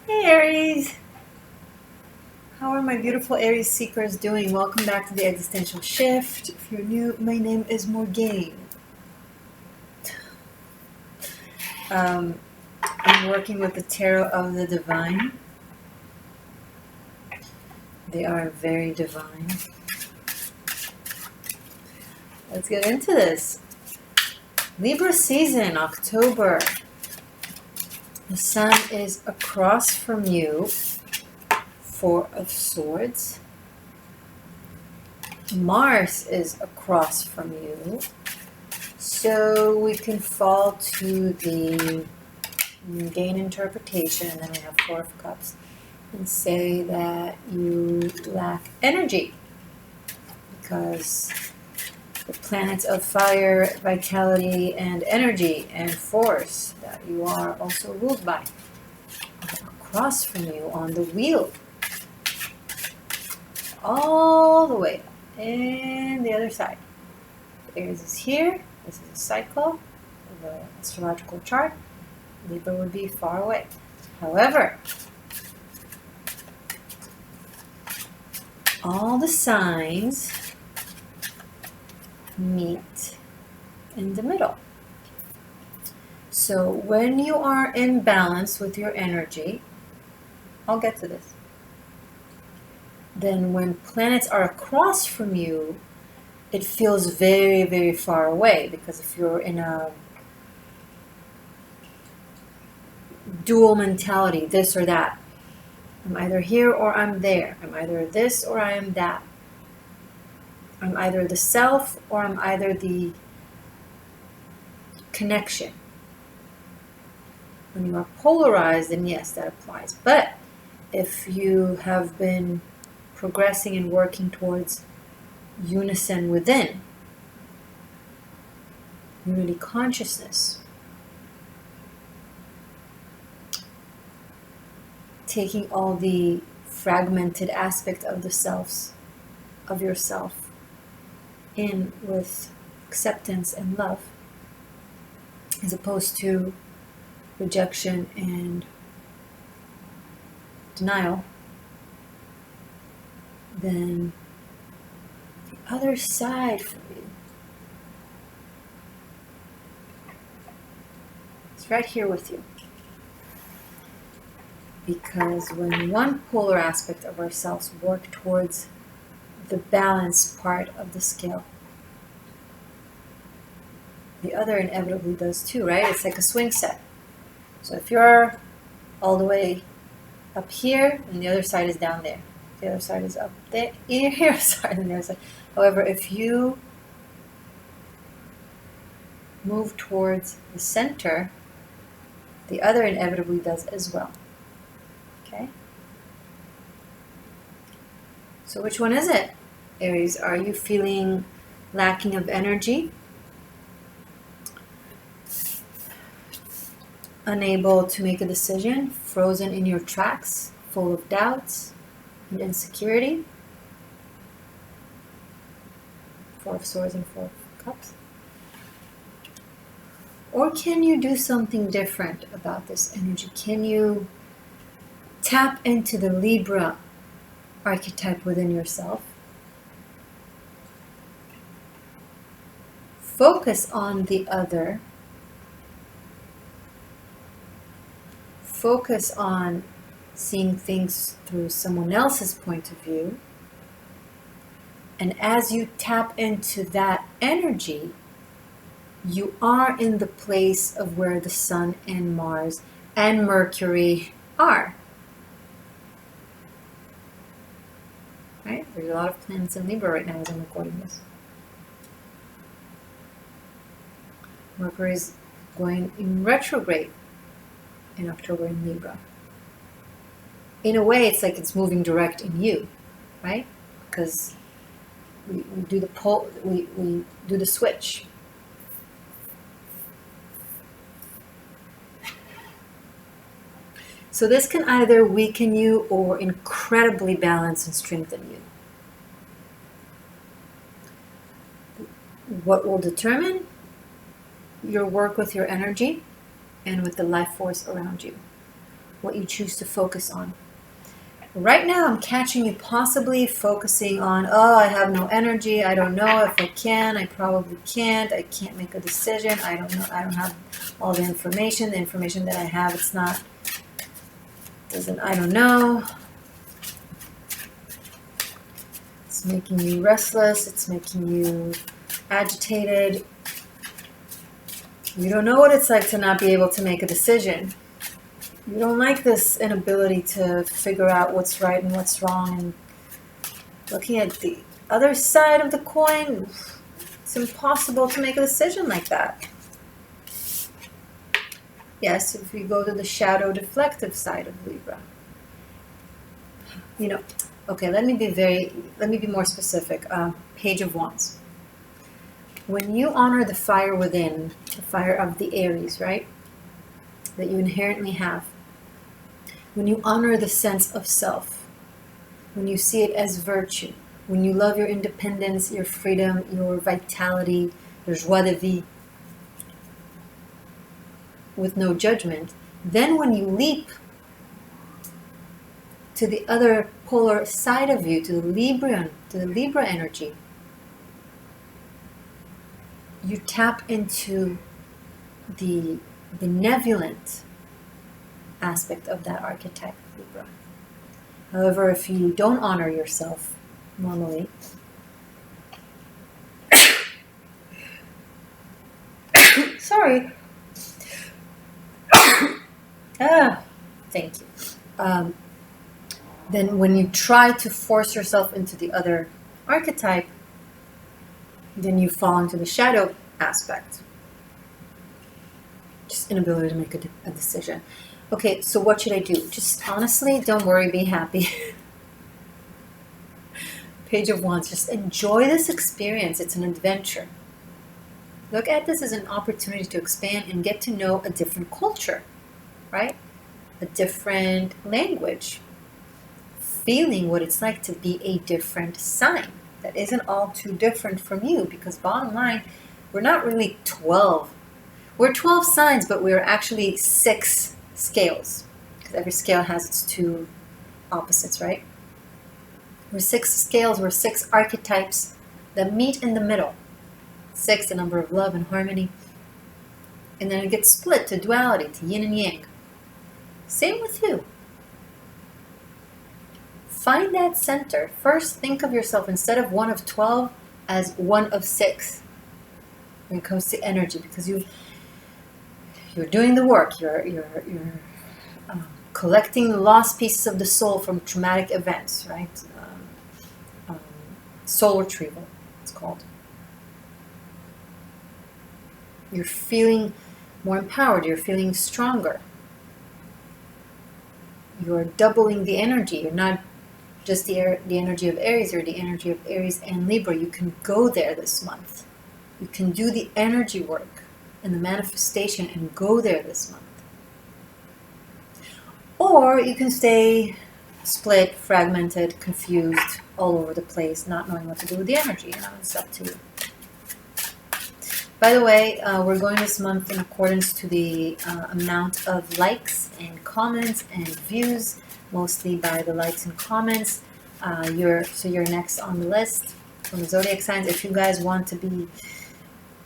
Hey Aries! How are my beautiful Aries seekers doing? Welcome back to the Existential Shift. If you're new, my name is Morgane. I'm working with the Tarot of the Divine. They are very divine. Let's get into this. Libra season, October. The sun is across from you, Four of Swords. Mars is across from you. So we can fall to the gain interpretation, and then we have Four of Cups, and say that you lack energy because the planets of fire, vitality, and energy and force that you are also ruled by are across from you on the wheel, all the way up, and the other side. Aries is here. This is a cycle of the astrological chart. Libra would be far away. However, all the signs meet in the middle. So when you are in balance with your energy, I'll get to this. Then when planets are across from you, it feels very, very far away, because if you're in a dual mentality, this or that, I'm either here or I'm there. I'm either this or I am that. I'm either the self or I'm either the connection. When you are polarized, then yes, that applies. But if you have been progressing and working towards unison within, unity consciousness, taking all the fragmented aspect of the selves, of yourself, in with acceptance and love, as opposed to rejection and denial, then the other side for you is right here with you. Because when one polar aspect of ourselves work towards the balance part of the scale, the other inevitably does too, right? It's like a swing set. So if you're all the way up here, and the other side is down there. The other side is up there, here, sorry, and the other side. However, if you move towards the center, the other inevitably does as well. Okay? So which one is it, Aries? Are you feeling lacking of energy? Unable to make a decision? Frozen in your tracks? Full of doubts and insecurity? Four of Swords and Four of Cups. Or can you do something different about this energy? Can you tap into the Libra archetype within yourself? Focus on the other. Focus on seeing things through someone else's point of view. And as you tap into that energy, you are in the place of where the Sun and Mars and Mercury are. Right? There's a lot of planets in Libra right now as I'm recording this. Mercury is going in retrograde in October in Libra. In a way, it's like it's moving direct in you, right? Because we do the pull, we do the switch. So this can either weaken you or incredibly balance and strengthen you. What will determine your work with your energy and with the life force around you? what you choose to focus on. Right now, I'm catching you possibly focusing on, oh, I have no energy. I don't know if I can. I probably can't. I can't make a decision. I don't know. I don't have all the information. The information that I have, I don't know. It's making you restless. It's making you agitated. You don't know what it's like to not be able to make a decision. You don't like this inability to figure out what's right and what's wrong. And looking at the other side of the coin, it's impossible to make a decision like that. Yes, if we go to the shadow deflective side of Libra. Okay, let me be more specific. Page of Wands. When you honor the fire within, the fire of the Aries, right? That you inherently have. When you honor the sense of self, when you see it as virtue, when you love your independence, your freedom, your vitality, your joie de vivre, with no judgment, then when you leap to the other polar side of you, to the Libra energy, you tap into the benevolent aspect of that archetype, Libra. However, if you don't honor yourself normally, sorry. Thank you. Then when you try to force yourself into the other archetype, then you fall into the shadow aspect. Just inability to make a decision. Okay, so what should I do? Just honestly, don't worry, be happy. Page of Wands, just enjoy this experience. It's an adventure. Look at this as an opportunity to expand and get to know a different culture, right? A different language. Feeling what it's like to be a different sign that isn't all too different from you, because bottom line, we're not really 12. We're 12 signs, but we're actually 6 scales, because every scale has its 2 opposites, right? We're 6 scales, we're 6 archetypes that meet in the middle. 6, the number of love and harmony. And then it gets split to duality, to yin and yang. Same with you. Find that center. First, think of yourself instead of one of 12 as one of 6 when it comes to energy, because you're doing the work. You're collecting lost pieces of the soul from traumatic events, right? Soul retrieval, it's called. You're feeling more empowered. You're feeling stronger. You're doubling the energy. You're not just the energy of Aries, or the energy of Aries and Libra. You can go there this month. You can do the energy work and the manifestation and go there this month. Or you can stay split, fragmented, confused, all over the place, not knowing what to do with the energy. It's up to you. By the way, we're going this month in accordance to the amount of likes and comments and views, mostly by the likes and comments. You're next on the list from the zodiac signs. If you guys want to be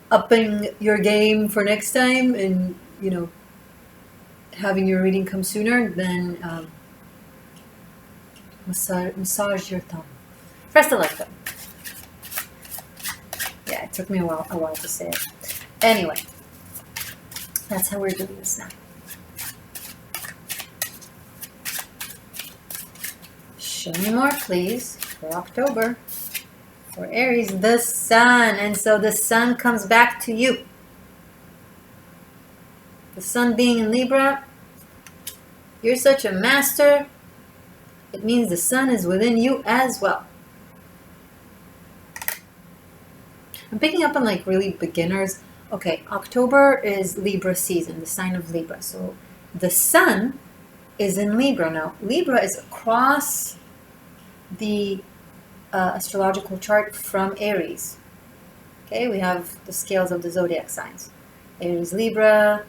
upping your game for next time and, having your reading come sooner, then massage your thumb. Press the like button. Yeah, it took me a while to say it. Anyway, that's how we're doing this now. Show me more, please, for October. For Aries, the sun. And so the sun comes back to you. The sun being in Libra, you're such a master. It means the sun is within you as well. I'm picking up on really beginners. Okay, October is Libra season, the sign of Libra. So the sun is in Libra. Now, Libra is across the astrological chart from Aries. Okay, we have the scales of the zodiac signs. Aries, Libra,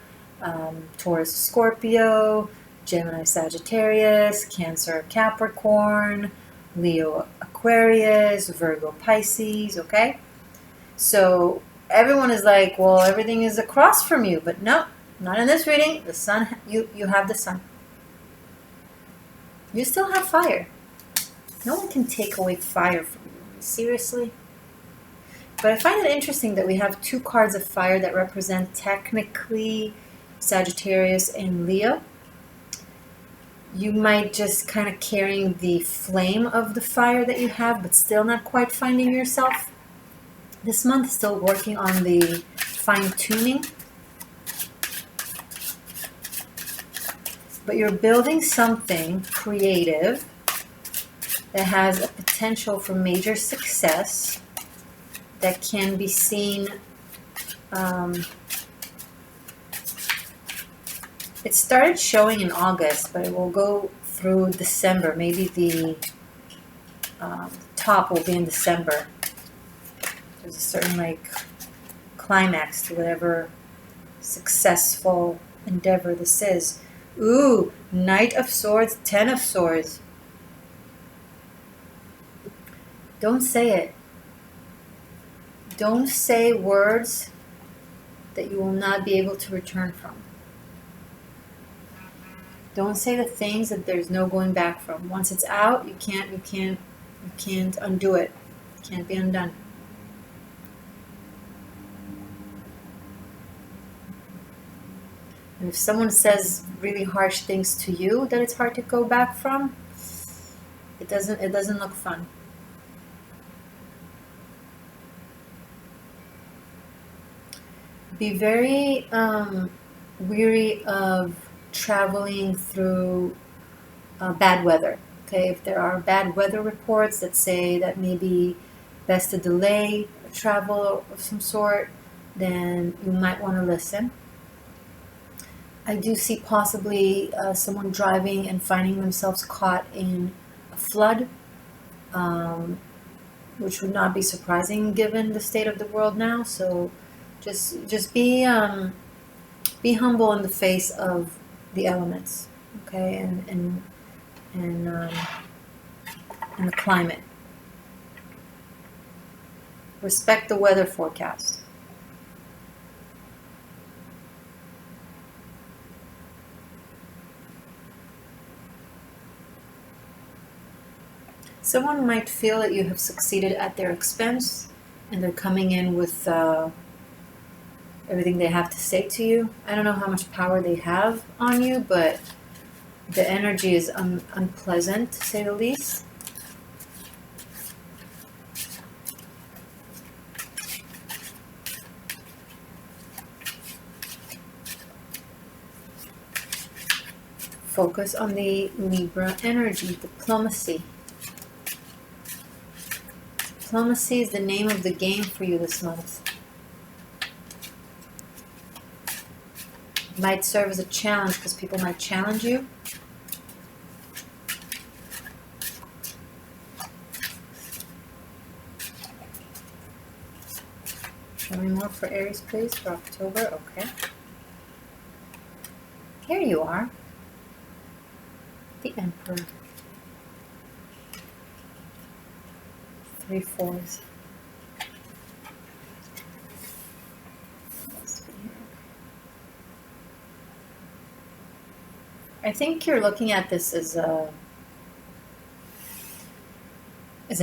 Taurus, Scorpio, Gemini, Sagittarius, Cancer, Capricorn, Leo, Aquarius, Virgo, Pisces, okay? So everyone is like, well, everything is across from you, but no, not in this reading. The sun, you have the sun. You still have fire. No one can take away fire from you. Seriously? But I find it interesting that we have 2 cards of fire that represent technically Sagittarius and Leo. You might just kind of carrying the flame of the fire that you have, but still not quite finding yourself. This month, still working on the fine-tuning. But you're building something creative that has a potential for major success that can be seen. It started showing in August, but it will go through December. Maybe the top will be in December. There's a certain like climax to whatever successful endeavor this is. Ooh, Knight of Swords, 10 of Swords. Don't say it. Don't say words that you will not be able to return from. Don't say the things that there's no going back from. Once it's out, you can't undo it. It can't be undone. And if someone says really harsh things to you that it's hard to go back from, it doesn't look fun. Be very weary of traveling through bad weather. Okay, if there are bad weather reports that say that maybe best to delay a travel of some sort, then you might want to listen. I do see possibly someone driving and finding themselves caught in a flood, which would not be surprising given the state of the world now. So just be humble in the face of the elements, okay, and the climate. Respect the weather forecast. Someone might feel that you have succeeded at their expense, and they're coming in with everything they have to say to you. I don't know how much power they have on you, but the energy is unpleasant, to say the least. Focus on the Libra energy, diplomacy. Diplomacy is the name of the game for you this month. Might serve as a challenge because people might challenge you. Show me more for Aries, please, for October. Okay. Here you are. The Emperor. 3 4s. I think you're looking at this as an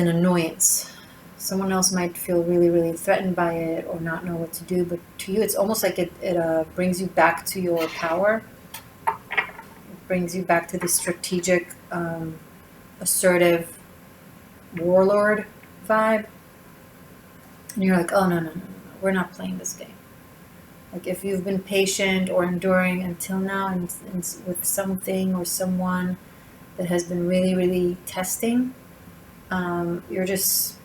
annoyance. Someone else might feel really, really threatened by it or not know what to do, but to you, it's almost like it brings you back to your power. It brings you back to the strategic, assertive warlord vibe. And you're like, oh, no, we're not playing this game. Like if you've been patient or enduring until now and with something or someone that has been really, really testing, you're just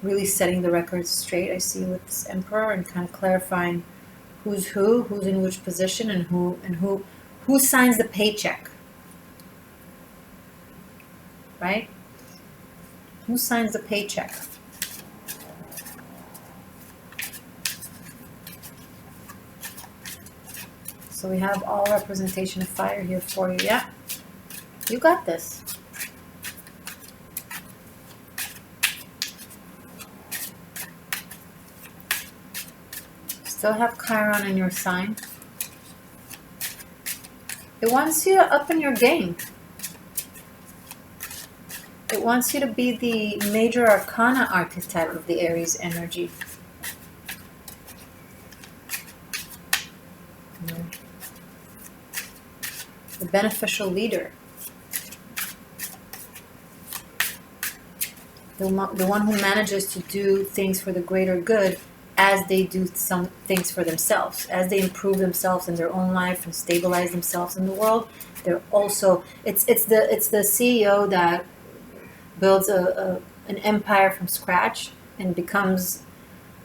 really setting the record straight. I see with this Emperor and kind of clarifying who's in which position, and who signs the paycheck, right? Who signs the paycheck? So we have all representation of fire here for you, yeah? You got this. Still have Chiron in your sign. It wants you to up in your game. It wants you to be the major arcana archetype of the Aries energy. The beneficial leader. The one who manages to do things for the greater good as they do some things for themselves. As they improve themselves in their own life and stabilize themselves in the world, they're also, it's the CEO that builds an empire from scratch and becomes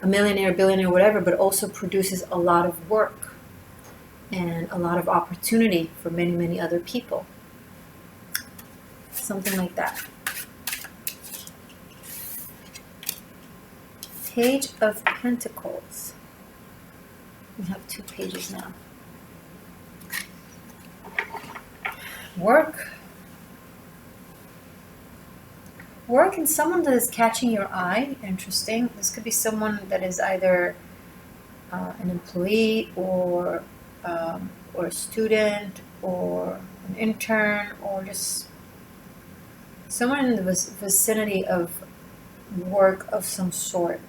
a millionaire, billionaire, whatever, but also produces a lot of work and a lot of opportunity for many, many other people. Something like that. Page of Pentacles. We have 2 pages now. Work. Work and someone that is catching your eye. Interesting. This could be someone that is either an employee or a student or an intern or just someone in the vicinity of work of some sort.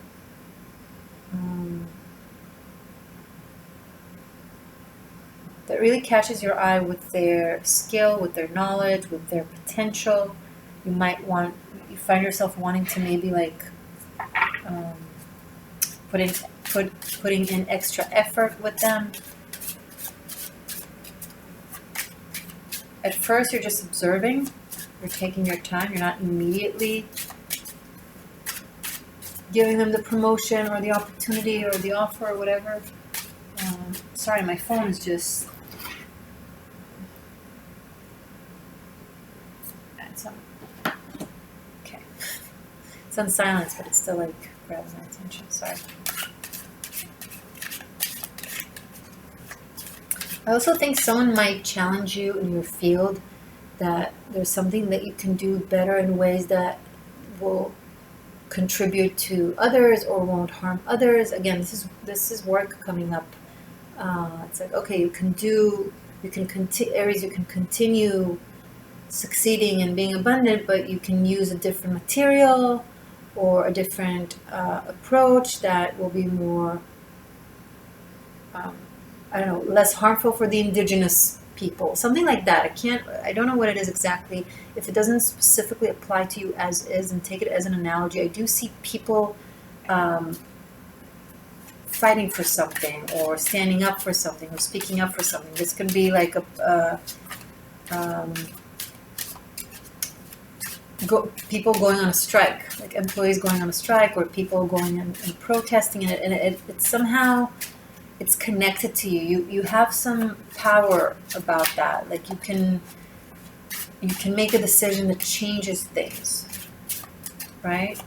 That really catches your eye with their skill, with their knowledge, with their potential. You find yourself wanting to maybe like putting in extra effort with them. At first, you're just observing. You're taking your time. You're not immediately giving them the promotion or the opportunity or the offer or whatever. Sorry, my phone is just... Okay. It's on silence, but it still like grabs my attention. Sorry. I also think someone might challenge you in your field, that there's something that you can do better in ways that will contribute to others or won't harm others. Again, this is work coming up. It's like, okay, Aries, you can continue succeeding and being abundant, but you can use a different material or a different approach that will be more, less harmful for the indigenous people. Something like that. I don't know what it is exactly. If it doesn't specifically apply to you as is, and take it as an analogy, I do see people fighting for something or standing up for something or speaking up for something. This can be like people going on a strike, like employees going on a strike, or people going and protesting, and it somehow it's connected to you. You have some power about that. Like you can make a decision that changes things, right?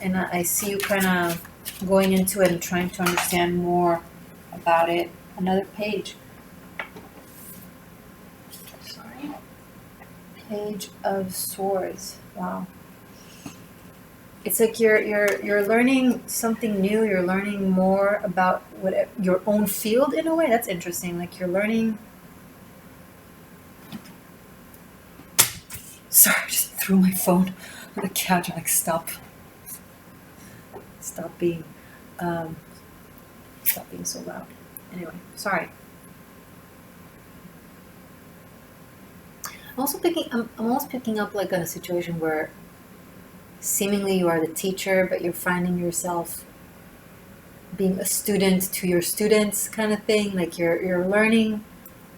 And I see you kind of going into it and trying to understand more about it. Another page. Sorry. Page of Swords. Wow. It's like you're learning something new. You're learning more about your own field in a way. That's interesting. Like you're learning. Sorry, I just threw my phone on the couch. I'm like, stop being so loud. Anyway, sorry. I'm almost picking up like on a situation where seemingly you are the teacher, but you're finding yourself being a student to your students, kind of thing. Like you're learning.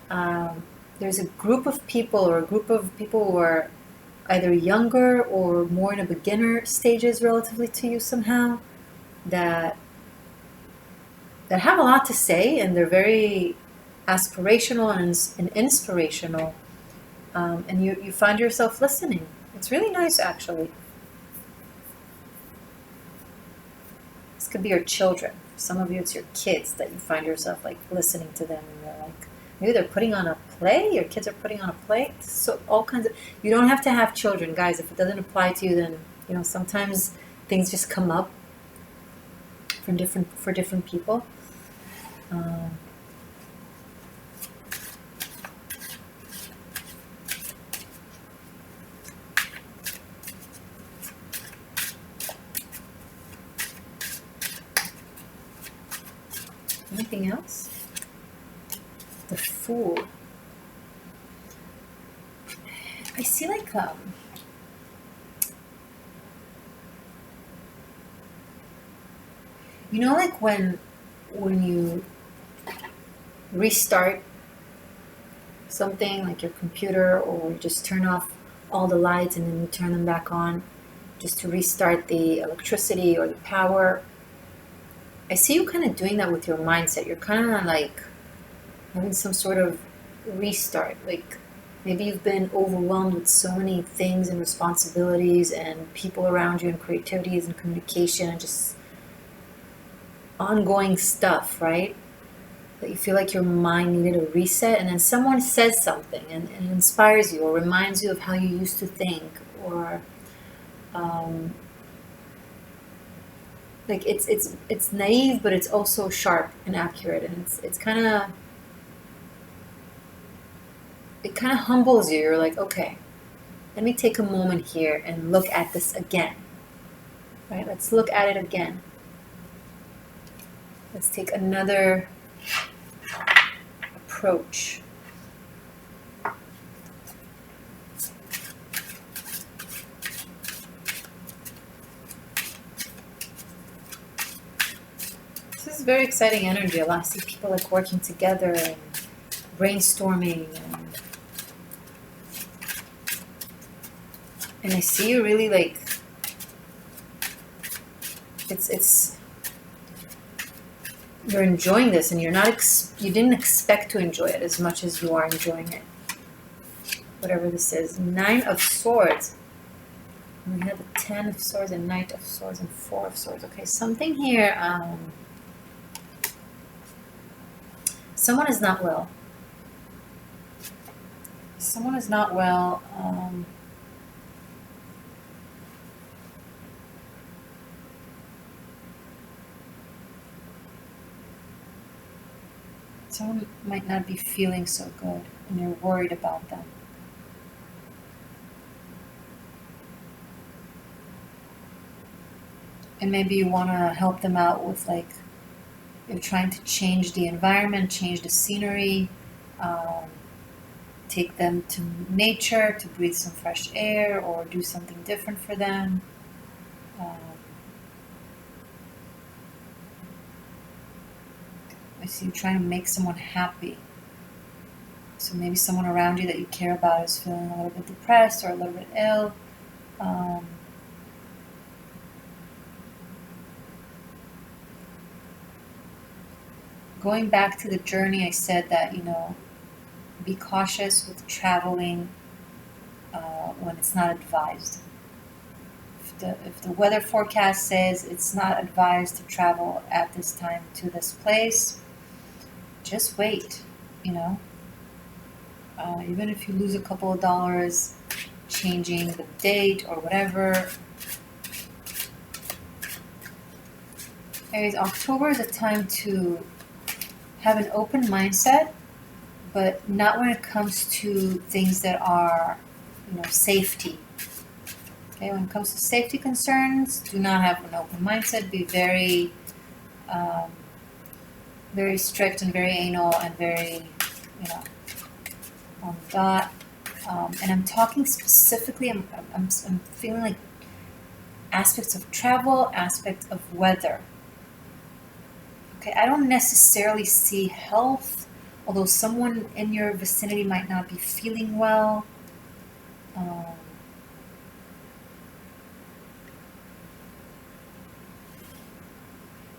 There's a group of people who are either younger or more in a beginner stages relatively to you somehow, that have a lot to say, and they're very aspirational and inspirational, and you find yourself listening. It's really nice, actually. This could be your children. For some of you, it's your kids that you find yourself like listening to them, and they're like Maybe they're putting on a play. Your kids are putting on a play. So all kinds of. You don't have to have children, guys. If it doesn't apply to you, then sometimes things just come up for different people. Anything else? The Fool. I see like like when you restart something like your computer, or just turn off all the lights and then you turn them back on just to restart the electricity or the power. I see you kind of doing that with your mindset. You're kind of like having some sort of restart. Like maybe you've been overwhelmed with so many things and responsibilities and people around you and creativities and communication and just ongoing stuff, right? That you feel like your mind needed a reset, and then someone says something and it inspires you or reminds you of how you used to think, or like it's naive, but it's also sharp and accurate, and it kind of humbles you. You're like, okay, let me take a moment here and look at this again, right? Let's look at it again. Let's take another approach. This is very exciting energy. I see people like working together and brainstorming, and I see you really like it's you're enjoying this, and you didn't expect to enjoy it as much as you are enjoying it. Whatever this is. 9 of Swords. And we had the 10 of Swords and Knight of Swords and 4 of Swords. Okay, something here. Someone is not well. Someone is not well. Someone might not be feeling so good, and you're worried about them. And maybe you want to help them out with, like, you're trying to change the environment, change the scenery, take them to nature to breathe some fresh air, or do something different for them. I see you trying to make someone happy. So maybe someone around you that you care about is feeling a little bit depressed or a little bit ill. Going back to the journey, I said that, be cautious with traveling when it's not advised. If the weather forecast says it's not advised to travel at this time to this place, just wait, even if you lose a couple of dollars changing the date or whatever. Aries, October is a time to have an open mindset, but not when it comes to things that are, safety. Okay, when it comes to safety concerns, do not have an open mindset. Be very, very strict and very anal and very, on the dot. And I'm talking specifically. I'm feeling like aspects of travel, aspects of weather. Okay, I don't necessarily see health, although someone in your vicinity might not be feeling well.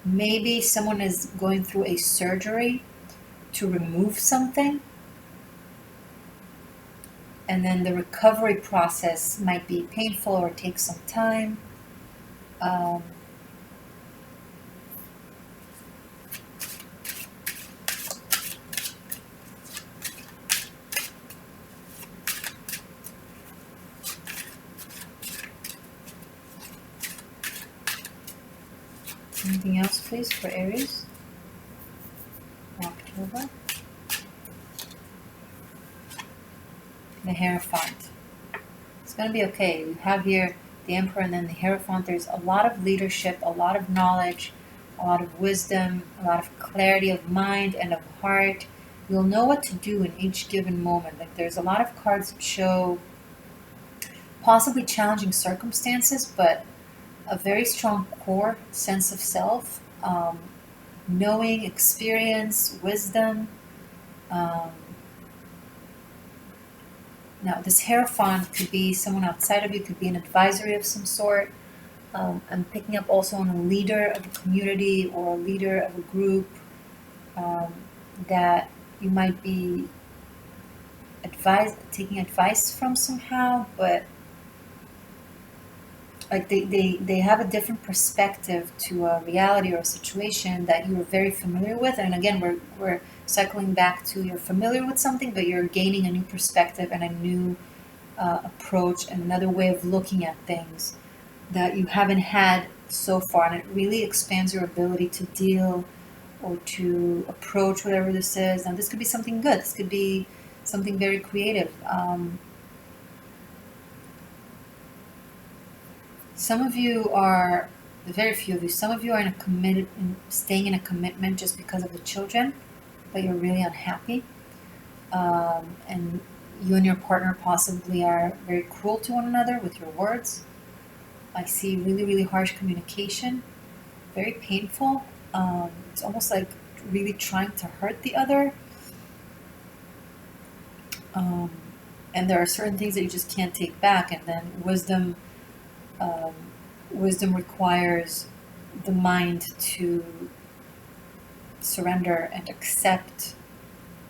Maybe someone is going through a surgery to remove something, and then the recovery process might be painful or take some time. Anything else, please, for Aries? October. The Hierophant. It's going to be okay. We have here the Emperor and then the Hierophant. There's a lot of leadership, a lot of knowledge, a lot of wisdom, a lot of clarity of mind and of heart. You'll know what to do in each given moment. Like there's a lot of cards that show possibly challenging circumstances, but a very strong core sense of self, knowing, experience, wisdom. Now, this Hierophant could be someone outside of you, could be an advisory of some sort. I'm picking up also on a leader of a community or a leader of a group that you might be taking advice from somehow, but like they have a different perspective to a reality or a situation that you're very familiar with. And again, we're cycling back to you're familiar with something, but you're gaining a new perspective and a new approach and another way of looking at things that you haven't had so far. And it really expands your ability to deal or to approach whatever this is. Now, this could be something good. This could be something very creative. Some of you are, very few of you, some of you are staying in a commitment just because of the children, but you're really unhappy. And you and your partner possibly are very cruel to one another with your words. I see really, really harsh communication, very painful. It's almost like really trying to hurt the other. And there are certain things that you just can't take back. And then wisdom requires the mind to surrender and accept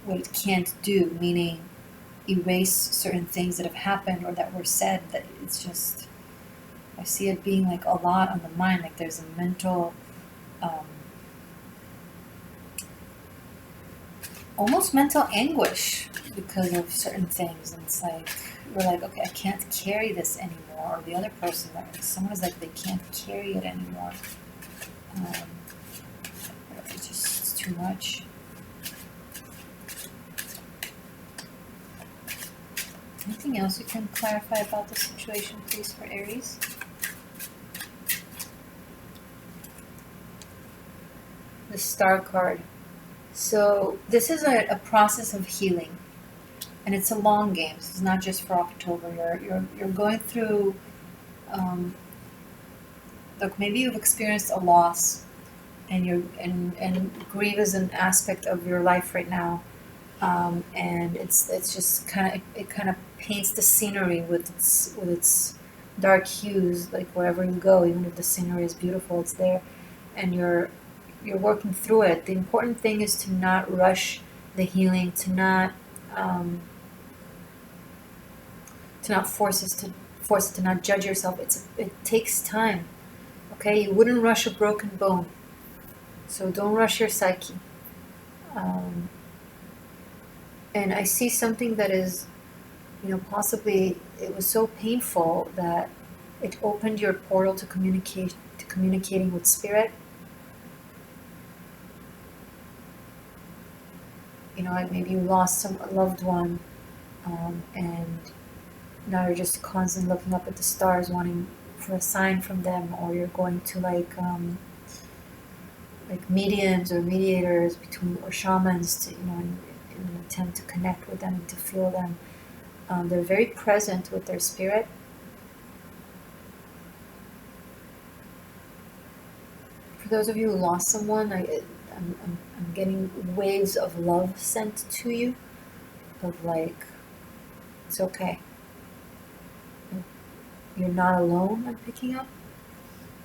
what it can't do, meaning erase certain things that have happened or that were said. That it's just, I see it being like a lot on the mind, like there's a mental almost mental anguish because of certain things. And it's like you're like, okay, I can't carry this anymore. Or the other person, someone is like, they can't carry it anymore. It's too much. Anything else you can clarify about the situation, please, for Aries? The Star card. So this is a process of healing, and it's a long game. This is not just for October. You're going through. Look, maybe you've experienced a loss, and grief is an aspect of your life right now, and it's just kind of paints the scenery with its dark hues. Like wherever you go, even if the scenery is beautiful, it's there, and you're working through it. The important thing is to not rush the healing, to not force it, to not judge yourself. It takes time. Okay, you wouldn't rush a broken bone, so don't rush your psyche. And I see something that is, possibly it was so painful that it opened your portal to communicating with spirit. Like maybe you lost a loved one, and now you're just constantly looking up at the stars, wanting for a sign from them, or you're going to like mediums or mediators or shamans to, in an attempt to connect with them and to feel them. They're very present with their spirit. For those of you who lost someone, I'm getting waves of love sent to you, of like, it's okay. You're not alone, I'm picking up.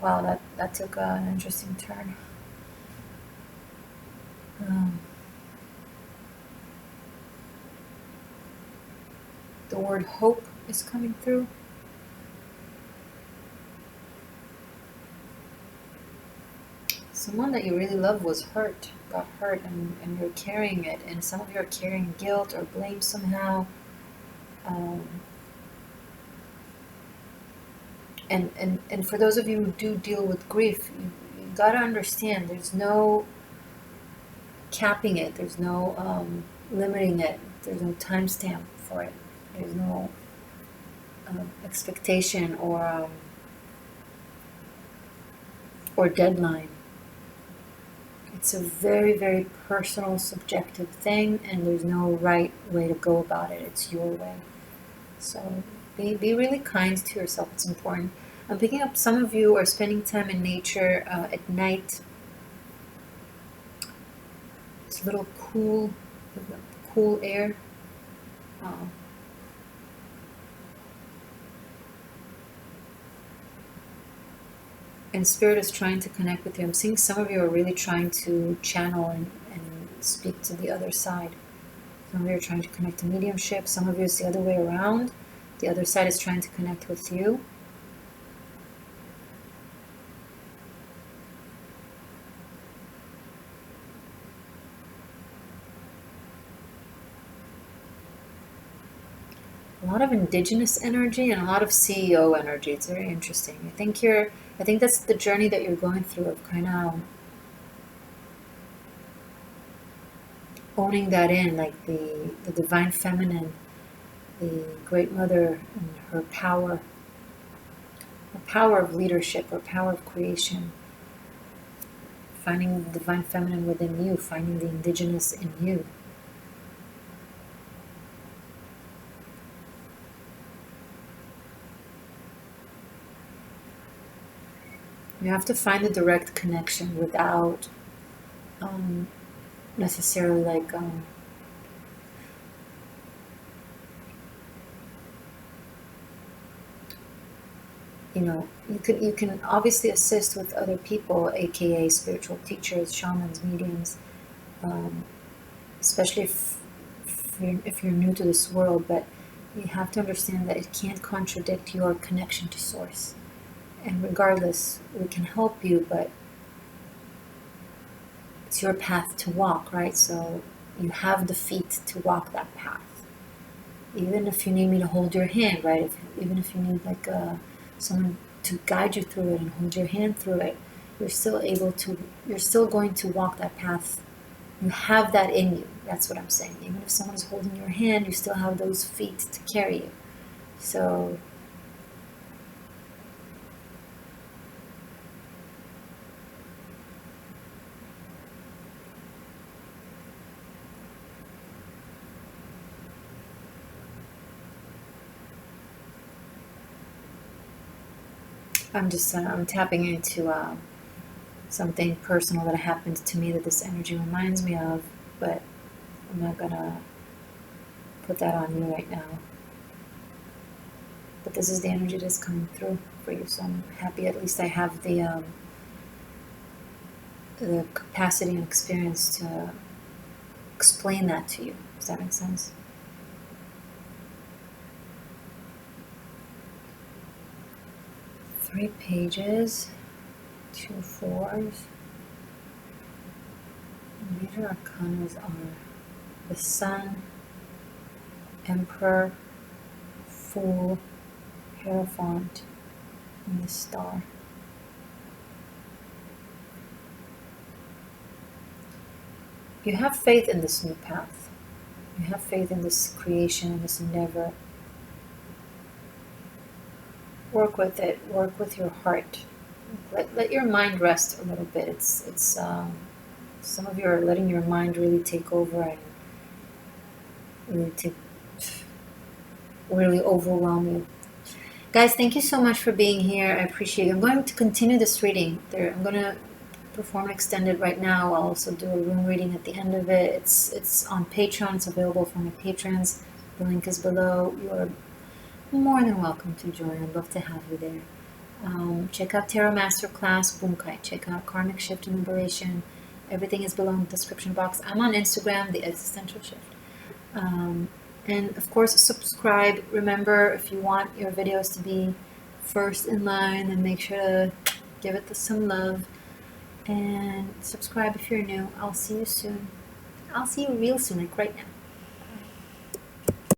Wow, that took an interesting turn. The word hope is coming through. Someone that you really love got hurt, and you're carrying it, and some of you are carrying guilt or blame somehow. And for those of you who do deal with grief, you gotta understand there's no capping it, there's no limiting it, there's no timestamp for it, there's no expectation or deadline. It's a very, very personal, subjective thing, and there's no right way to go about it. It's your way. So be really kind to yourself. It's important. I'm picking up some of you are spending time in nature at night. It's a little cool air. And Spirit is trying to connect with you. I'm seeing some of you are really trying to channel and speak to the other side. Some of you are trying to connect to mediumship. Some of you is the other way around. The other side is trying to connect with you. A lot of indigenous energy and a lot of CEO energy. It's very interesting. I think that's the journey that you're going through of kind of owning that in, like the divine feminine, the great mother and her power of leadership, her power of creation, finding the divine feminine within you, finding the indigenous in you. You have to find a direct connection without necessarily like you can obviously assist with other people, aka spiritual teachers, shamans, mediums, especially if you're new to this world, but you have to understand that it can't contradict your connection to source. And regardless, we can help you, but it's your path to walk, right? So you have the feet to walk that path. Even if you need me to hold your hand, right? Even if you need like someone to guide you through it and hold your hand through it, you're still going to walk that path. You have that in you. That's what I'm saying. Even if someone's holding your hand, you still have those feet to carry you. So I'm tapping into something personal that happened to me that this energy reminds me of, but I'm not gonna put that on you right now. But this is the energy that's coming through for you, so I'm happy at least I have the capacity and experience to explain that to you. Does that make sense? Three pages, 2 4s. Major arcanas are the Sun, Emperor, Fool, Hierophant, and the Star. You have faith in this new path. You have faith in this creation, in this endeavor. Work with it. Work with your heart. Let your mind rest a little bit. It's some of you are letting your mind really take over and really overwhelm you. Guys, thank you so much for being here. I appreciate it. I'm going to continue this reading. I'm going to perform extended right now. I'll also do a room reading at the end of it. It's on Patreon. It's available for my patrons. The link is below. You're more than welcome to join. I'd love to have you there. Check out Tarot Masterclass, Bunkai. Check out Karmic Shift and Liberation. Everything is below in the description box. I'm on Instagram, the Existential Shift. And of course, subscribe. Remember, if you want your videos to be first in line, then make sure to give it some love. And subscribe if you're new. I'll see you soon. I'll see you real soon, like right now.